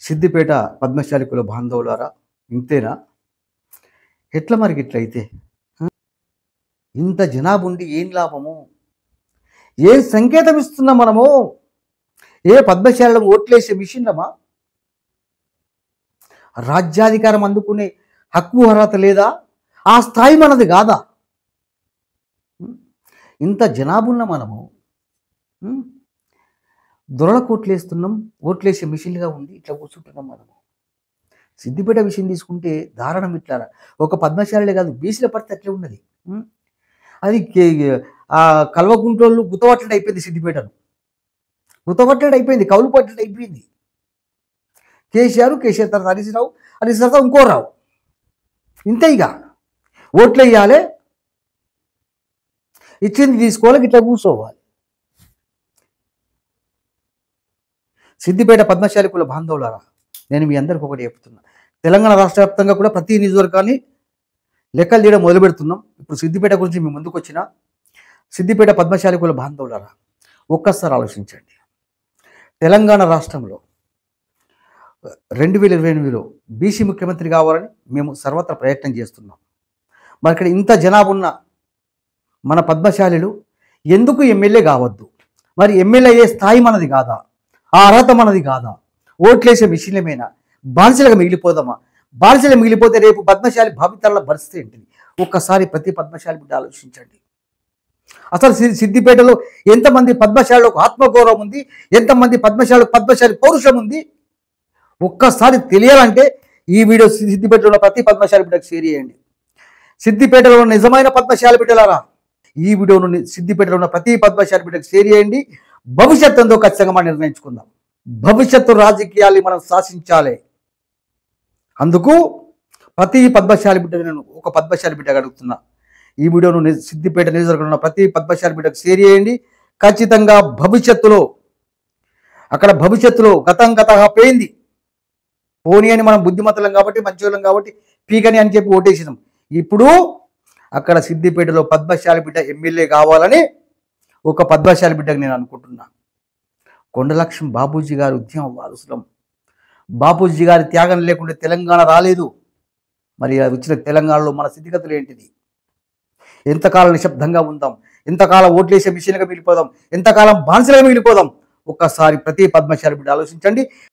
సిద్దిపేట పద్మశాలి కుల బాంధవులారా, ఇంతేనా? ఎట్లా మరి ఇట్లయితే? ఇంత జనాభుండి ఏం లాభము? ఏం సంకేతం ఇస్తున్నాం మనము? ఏ పద్మశాలలో ఓట్లేసే మిషన్లమా? రాజ్యాధికారం అందుకునే హక్కు అర్హత లేదా? ఆ స్థాయి మనది కాదా? ఇంత జనాభున్న మనము దొరలకు ఓట్లేస్తున్నాం, ఓట్లేసే మిషన్లుగా ఉండి ఇట్లా కూర్చుంటున్నాం మనము. సిద్దిపేట విషయం తీసుకుంటే దారుణం. ఇట్లా ఒక పద్మశాలే కాదు, బీసీల పరిస్థితి అట్లే ఉన్నది. అది కల్వకుంట్రోళ్ళు గుత్తపట్టడం అయిపోయింది, సిద్దిపేటను గుత్తపట్టడం అయిపోయింది, కౌలు పట్టడం అయిపోయింది. కేసీఆర్ తర్వాత హరీష్ రావు తర్వాత ఇంకో రావు. ఇంతే. ఇక ఓట్లు వేయాలి, ఇచ్చింది తీసుకోవాలి, ఇట్లా కూర్చోవాలి. సిద్దిపేట పద్మశాలి కుల బాంధవులారా, నేను మీ అందరికి ఒకటి చెప్తున్నా. తెలంగాణ రాష్ట్ర వ్యాప్తంగా కూడా ప్రతి నియోజకవర్గాన్ని లెక్కలు తీయడం మొదలు పెడుతున్నాం. ఇప్పుడు సిద్దిపేట గురించి మీ ముందుకు వచ్చిన సిద్దిపేట పద్మశాలి కుల బాంధవులారా, ఒక్కసారి ఆలోచించండి. తెలంగాణ రాష్ట్రంలో 2028లో బీసీ ముఖ్యమంత్రి కావాలని మేము సర్వత్రా ప్రయత్నం చేస్తున్నాం. మరి ఇక్కడ ఇంత జనాభా ఉన్న మన పద్మశాలిలు ఎందుకు ఎమ్మెల్యే కావద్దు? మరి ఎమ్మెల్యే అయ్యే స్థాయి మనది కాదా? ఆ అర్హత మనది కాదా? ఓట్లేసే మిషన్లమేనా? బానిసలుగా మిగిలిపోదామా? బానిసలు మిగిలిపోతే రేపు పద్మశాలి భావితరాల పరిస్థితి ఏంటిది? ఒక్కసారి ప్రతి పద్మశాలి బిడ్డ ఆలోచించండి. అసలు సిద్దిపేటలో ఎంతమంది పద్మశాలకు ఆత్మగౌరవం ఉంది? ఎంతమంది పద్మశాలి పౌరుషం ఉంది? ఒక్కసారి తెలియాలంటే ఈ వీడియో సిద్దిపేటలో ఉన్న ప్రతి పద్మశాలి బిడ్డకు షేర్ చేయండి. సిద్దిపేటలో ఉన్న నిజమైన పద్మశాలి బిడ్డలారా, ఈ వీడియోను సిద్దిపేటలో ఉన్న ప్రతి పద్మశాలి బిడ్డకు షేర్ చేయండి. భవిష్యత్తు ఎంతో ఖచ్చితంగా మనం నిర్ణయించుకుందాం. భవిష్యత్తు రాజకీయాల్ని మనం శాసించాలి. అందుకు ప్రతి పద్మశాలి బిడ్డ, నేను ఒక పద్మశాలి బిడ్డగా అడుగుతున్నా, ఈ వీడియోను సిద్దిపేట నియోజకవర్గంలో ఉన్న ప్రతి పద్మశాలి బిడ్డకు షేర్ చేయండి. ఖచ్చితంగా భవిష్యత్తులో గతంగా పోయింది పోనీ అని మనం బుద్ధిమంతులం కాబట్టి, మంచివాళ్ళం కాబట్టి పీకని అని చెప్పి ఓటేసినాం. ఇప్పుడు అక్కడ సిద్దిపేటలో పద్మశాలి బిడ్డ ఎమ్మెల్యే కావాలని ఒక పద్మశాలి బిడ్డకు నేను అనుకుంటున్నా. కొండలక్ష్మి బాపూజీ గారి ఉద్యమం వారసులం. బాపూజీ గారి త్యాగం లేకుండా తెలంగాణ రాలేదు. మరి వచ్చిన తెలంగాణలో మన స్థితిగతులు ఏంటిది? ఎంతకాలం నిశ్శబ్దంగా ఉందాం? ఎంతకాలం ఓట్లేసే మిషన్లుగా మిగిలిపోదాం? ఎంతకాలం బానిసలుగా మిగిలిపోదాం? ఒక్కసారి ప్రతి పద్మశాలి బిడ్డ ఆలోచించండి.